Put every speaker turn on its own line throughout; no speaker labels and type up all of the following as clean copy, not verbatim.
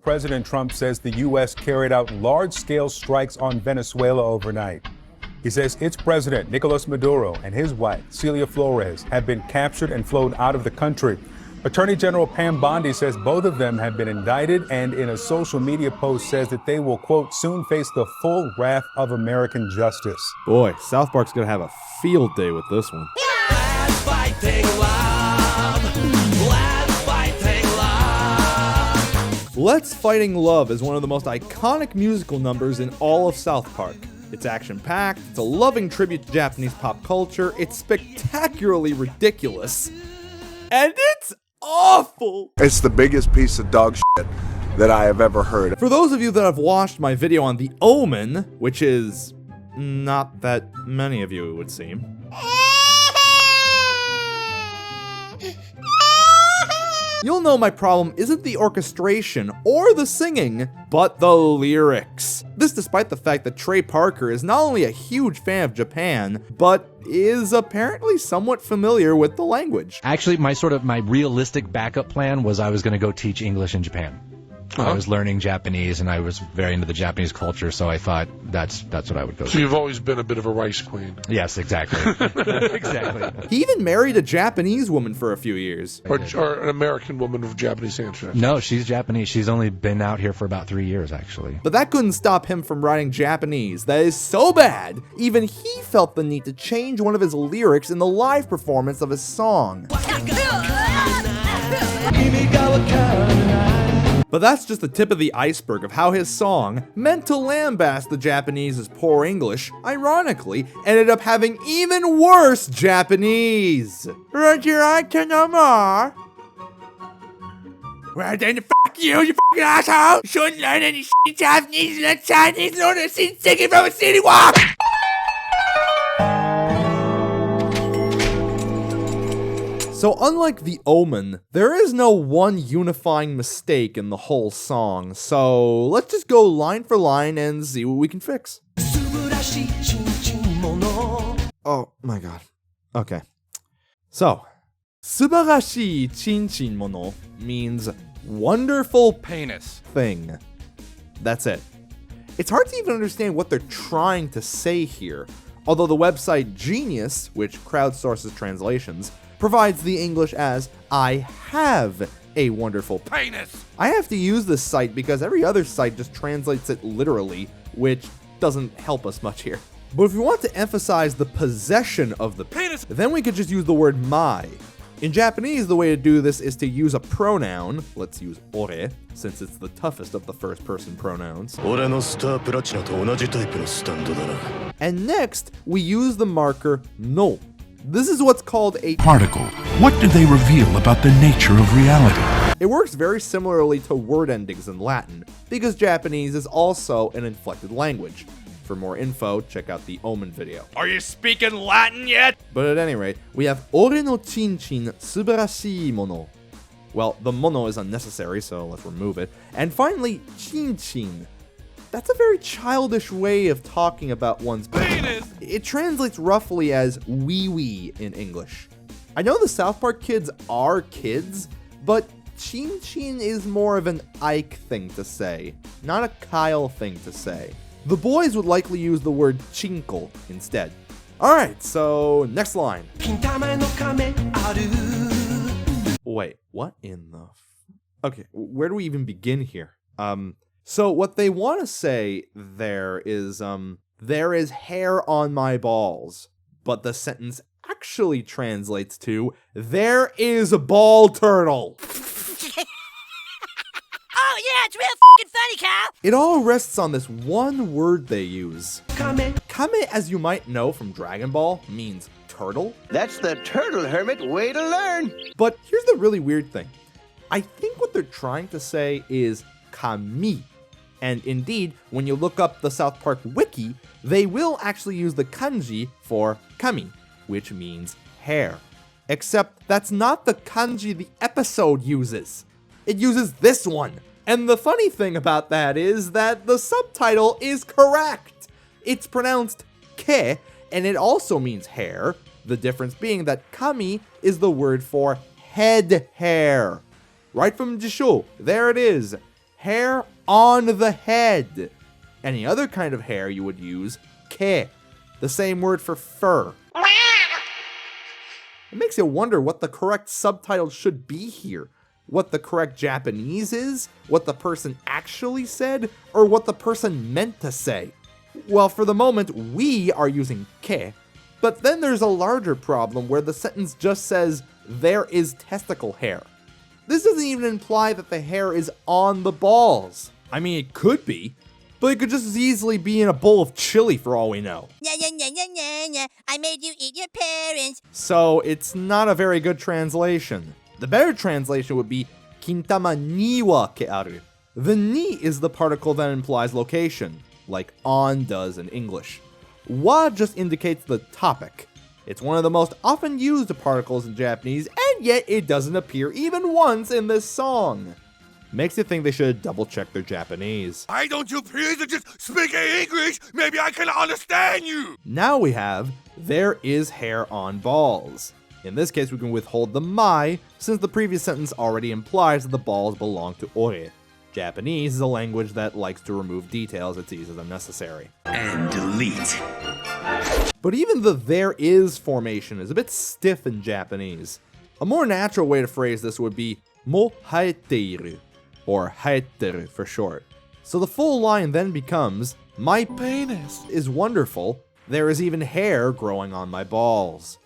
President Trump says the U.S. carried out large-scale strikes on Venezuela overnight. He says its president, Nicolas Maduro, and his wife, Celia Flores, have been captured and flown out of the country. Attorney General Pam Bondi says both of them have been indicted, and in a social media post says that they will, quote, soon face the full wrath of American justice.
Boy, South Park's gonna have a field day with this one.
Let's fighting love. Let's fighting love.
Let's Fighting Love is one of the most iconic musical numbers in all of South Park. It's action-packed, it's a loving tribute to Japanese pop culture, it's spectacularly ridiculous, and it's awful!
It's the biggest piece of dog shit that I have ever heard.
For those of you that have watched my video on The Omen, which is not that many of you, it would seem, you'll know my problem isn't the orchestration or the singing, but the lyrics. This despite the fact that Trey Parker is not only a huge fan of Japan, but is apparently somewhat familiar with the language.
Actually, my realistic backup plan was I was going to go teach English in Japan. I was learning Japanese, and I was very into the Japanese culture, so I thought that's what I would go
So
to.
you've always been a bit of a rice queen.
Yes, exactly. Exactly.
He even married a Japanese woman for a few years.
Or an American woman of Japanese ancestry.
No, she's Japanese. She's only been out here for about 3 years, actually.
But that couldn't stop him from writing Japanese. That is so bad, even he felt the need to change one of his lyrics in the live performance of his song. But that's just the tip of the iceberg of how his song, meant to lambast the Japanese's poor English, ironically ended up having even worse Japanese. Roger, I can no more. Well then, fuck you fucking asshole! Shouldn't learn any shit Japanese, learn Chinese, learn a scene singing from a city walk! So unlike The Omen, there is no one unifying mistake in the whole song, so let's just go line for line and see what we can fix. Oh my god. Okay. So, Subarashi chinchin mono means wonderful
Penis.
thing. That's it. It's hard to even understand what they're trying to say here, although the website Genius, which crowdsources translations, provides the English as, I have a wonderful penis. I have to use this site because every other site just translates it literally, which doesn't help us much here. But if we want to emphasize the possession of the penis, then we could just use the word mai. In Japanese, the way to do this is to use a pronoun. Let's use ore, since it's the toughest of the first-person pronouns. And next, we use the marker no. This is what's called a
particle. What do they reveal about the nature of reality?
It works very similarly to word endings in Latin, because Japanese is also an inflected language. For more info, check out the Omen video. Are you speaking Latin yet? But at any rate, we have ore no chinchin subarashi mono. Well, the mono is unnecessary, so let's remove it. And finally, chinchin. That's a very childish way of talking about one's penis. It translates roughly as wee-wee in English. I know the South Park kids are kids, but chin-chin is more of an Ike thing to say, not a Kyle thing to say. The boys would likely use the word chinkle instead. Alright, so next line. Wait, what in the okay, where do we even begin here? So what they want to say there is hair on my balls, but the sentence actually translates to, there is a ball turtle.
Oh yeah, it's real f***ing funny, Kyle.
It all rests on this one word they use. Kame, as you might know from Dragon Ball, means turtle.
That's the turtle hermit way to learn.
But here's the really weird thing. I think what they're trying to say is kami. And indeed, when you look up the South Park wiki, they will actually use the kanji for kami, which means hair. Except that's not the kanji the episode uses. It uses this one. And the funny thing about that is that the subtitle is correct. It's pronounced ke, and it also means hair, the difference being that kami is the word for head hair. Right from Jisho, there it is. hair on the head. Any other kind of hair you would use ke, the same word for fur. It makes you wonder what the correct subtitle should be here. What the correct Japanese is, what the person actually said, or what the person meant to say. Well, for the moment, we are using ke, but then there's a larger problem where the sentence just says, there is testicle hair. This doesn't even imply that the hair is on the balls. I mean, it could be, but it could just as easily be in a bowl of chili for all we know.
I made you eat your parents.
So it's not a very good translation. The better translation would be Kintama ni wa ke aru. The ni is the particle that implies location, like on does in English. Wa just indicates the topic. It's one of the most often used particles in Japanese, and yet it doesn't appear even once in this song. Makes you think they should double check their Japanese.
Why don't you please just speak English? Maybe I can understand you.
Now we have, there is hair on balls. In this case, we can withhold the mai, since the previous sentence already implies that the balls belong to ore. Japanese is a language that likes to remove details it sees as unnecessary.
And delete.
But even the there is formation is a bit stiff in Japanese. A more natural way to phrase this would be mo haeteiru, or haeteru for short. So the full line then becomes, my penis is wonderful, there is even hair growing on my balls.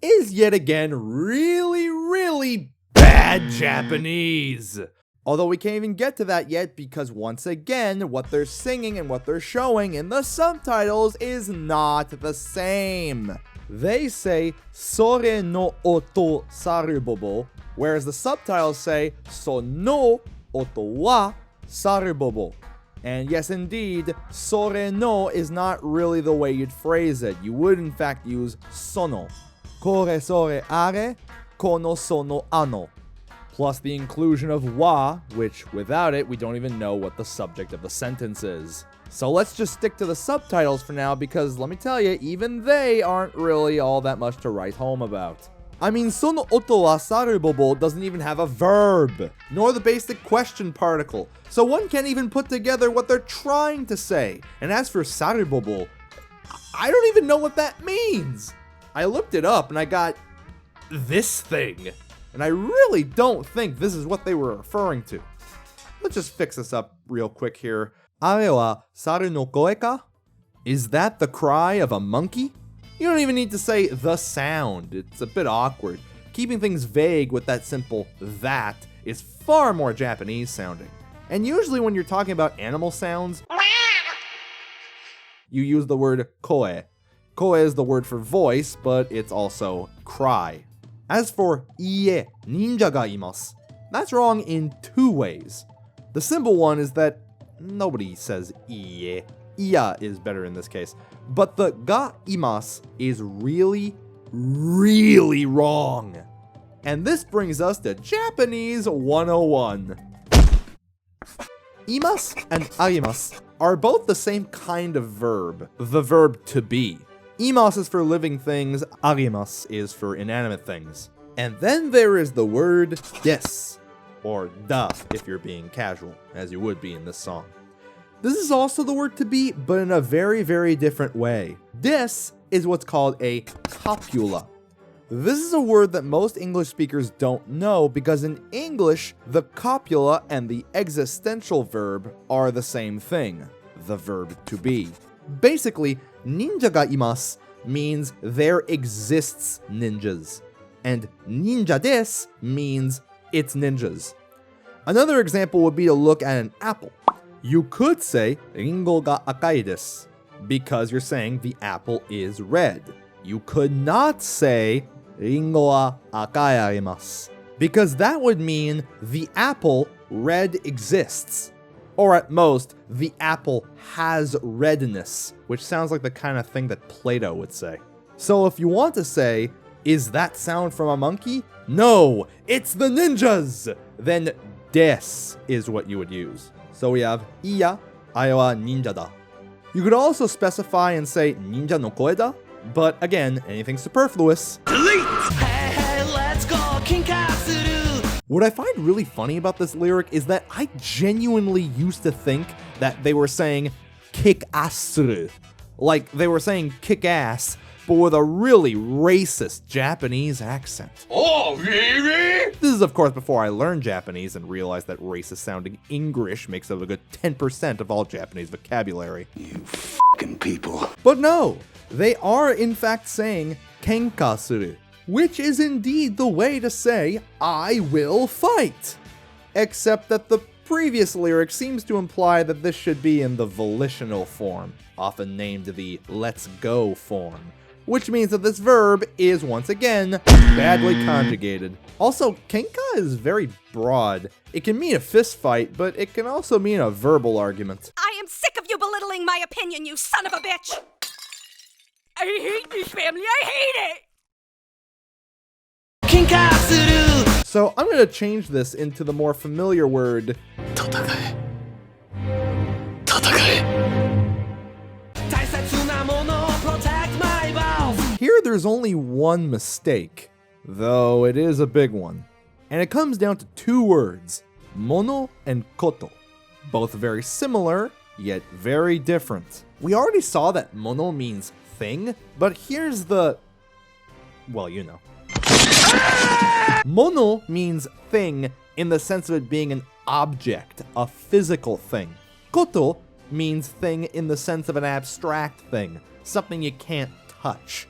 Is yet again really bad Japanese. Although we can't even get to that yet because once again, what they're singing and what they're showing in the subtitles is not the same. They say sore no oto sarubobo, whereas the subtitles say so no oto wa sarubobo. And yes, indeed, sore no is not really the way you'd phrase it. You would in fact use sono. Kore sore are, kono sono ano. Plus the inclusion of wa, which without it, we don't even know what the subject of the sentence is. So let's just stick to the subtitles for now because let me tell you, even they aren't really all that much to write home about. I mean, sono oto wa sarubobo doesn't even have a verb, nor the basic question particle, so one can't even put together what they're trying to say. And as for sarubobo, I don't even know what that means. I looked it up and I got this thing, and I really don't think this is what they were referring to. Let's just fix this up real quick here. Are wa saru no koe ka? Is that the cry of a monkey? You don't even need to say the sound, it's a bit awkward. Keeping things vague with that simple that is far more Japanese sounding. And usually when you're talking about animal sounds, you use the word koe. Koe is the word for voice, but it's also cry. As for ie, ninja ga imasu, that's wrong in two ways. The simple one is that nobody says ie. Iya is better in this case. But the ga imasu is really wrong. And this brings us to Japanese 101. Imasu and arimasu are both the same kind of verb, the verb to be. Imasu is for living things, arimasu is for inanimate things. And then there is the word desu, or da if you're being casual, as you would be in this song. This is also the word to be, but in a very different way. This is what's called a copula. This is a word that most English speakers don't know because in English, the copula and the existential verb are the same thing, the verb to be. Basically, ninja ga imasu means there exists ninjas, and ninja desu means it's ninjas. Another example would be to look at an apple. You could say ringo ga akai desu because you're saying the apple is red. You could not say ringo wa akai arimasu because that would mean the apple red exists. Or at most, the apple has redness, which sounds like the kind of thing that Plato would say. So if you want to say, is that sound from a monkey? No, it's the ninjas! Then desu is what you would use. So we have iya, ai wa ninja da. You could also specify and say ninja no koe da, but again, anything superfluous.
Delete!
Hey,
What I find really funny about this lyric is that I genuinely used to think that they were saying kick ass, like they were saying kick ass, but with a really racist Japanese accent.
Oh, really?
This is, of course, before I learned Japanese and realized that racist sounding English makes up a good 10% of all Japanese vocabulary.
You f***ing people.
But no, they are in fact saying kenka suru, which is indeed the way to say I will fight. Except that the previous lyric seems to imply that this should be in the volitional form, often named the let's go form, which means that this verb is once again badly conjugated. Also, kenka is very broad. It can mean a fist fight, but it can also mean a verbal argument.
I am sick of you belittling my opinion, you son of a bitch! I hate this family, I hate it!
So I'm gonna change this into the more familiar word Here there's only one mistake, though it is a big one. And it comes down to two words, mono and koto. Both very similar, yet very different. We already saw that mono means thing, but here's the... well, you know. Mono means thing in the sense of it being an object, a physical thing. Koto means thing in the sense of an abstract thing, something you can't touch.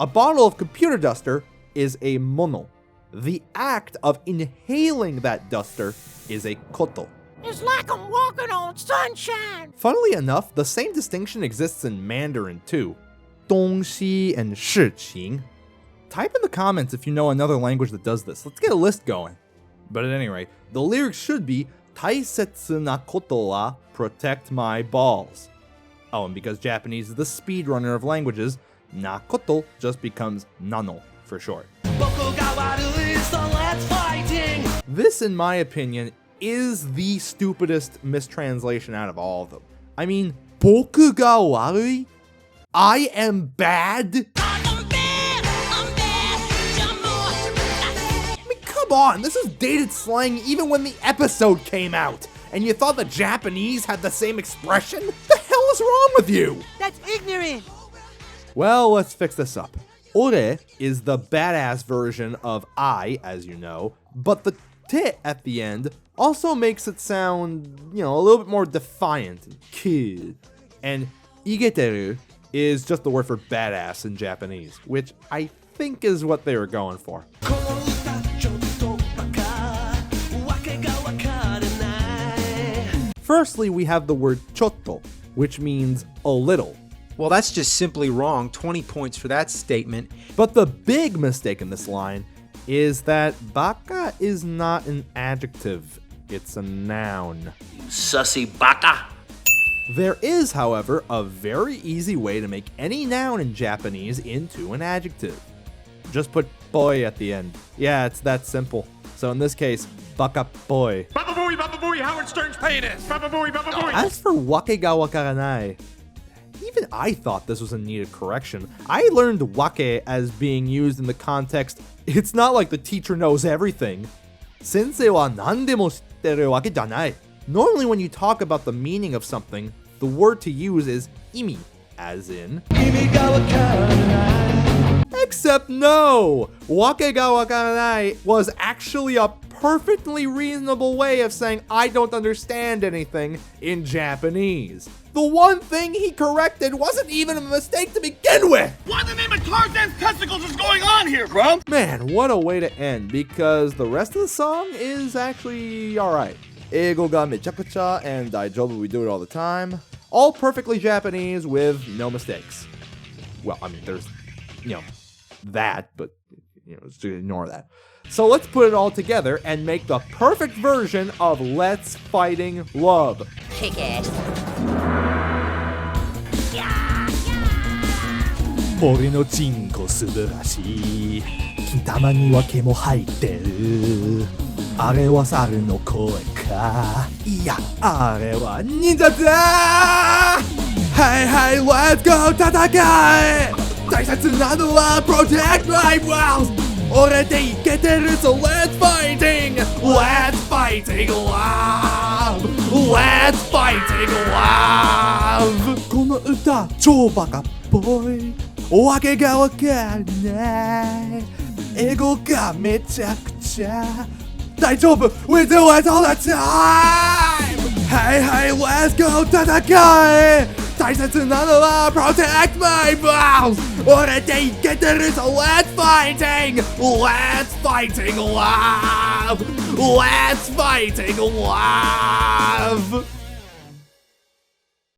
A bottle of computer duster is a mono. The act of inhaling that duster is a koto.
It's like I'm walking on sunshine.
Funnily enough, the same distinction exists in Mandarin too. 东西 and 事情. Type in the comments if you know another language that does this. Let's get a list going. But at any rate, the lyrics should be 大切なことは protect my balls. Oh, and because Japanese is the speedrunner of languages, nakoto just becomes nano for short. This, in my opinion, is the stupidest mistranslation out of all of them. I mean, boku ga warui? I am bad? Come on, this is dated slang even when the episode came out. And you thought the Japanese had the same expression? The hell is wrong with you?
That's ignorant.
Well, let's fix this up. Ore is the badass version of I, as you know, but the te at the end also makes it sound, a little bit more defiant and cool. And igeteru is just the word for badass in Japanese, which I think is what they were going for. Firstly, we have the word chotto, which means a little.
Well, that's just simply wrong. 20 points for that statement.
But the big mistake in this line is that baka is not an adjective, it's a noun.
Sussy baka.
There is, however, a very easy way to make any noun in Japanese into an adjective. Just put boy at the end. Yeah, it's that simple. So in this case, baka boy.
Baba booey, Howard Stern's penis. Baba booey.
As for wake ga wakaranai, even I thought this was a needed correction. I learned wake as being used in the context, it's not like the teacher knows everything. Sensei wa nandemo shitteru wake janai. Normally when you talk about the meaning of something, the word to use is imi, as in... Except no! Wake ga wakaranai was actually a perfectly reasonable way of saying I don't understand anything in Japanese. The one thing he corrected wasn't even a mistake to begin with!
What in the name of Tarzan's testicles is going on here, bro?
Man, what a way to end, because the rest of the song is actually alright. Eigo ga mechakucha and daijoubu, we do it all the time. All perfectly Japanese with no mistakes. Well, I mean, there's, that, but, just ignore that. So let's put it all together and make the perfect version of Let's Fighting Love.
Kick ass.
俺のチンコ素晴らしいたまには毛も生えてるあれは猿の声かいやあれは忍者だ Hey hey let's go 戦え大切なのは Protect my walls 俺でいけてる So let's fighting Let's fighting love! Let's fighting love! この歌超バカっぽいわけがわかんない英語がめちゃくちゃ大丈夫 We do it all the time! Hey hey let's go 戦え大切なのは Protect my balls 俺でいけてるぞ Let's fighting! Let's fighting love! Let's fighting love!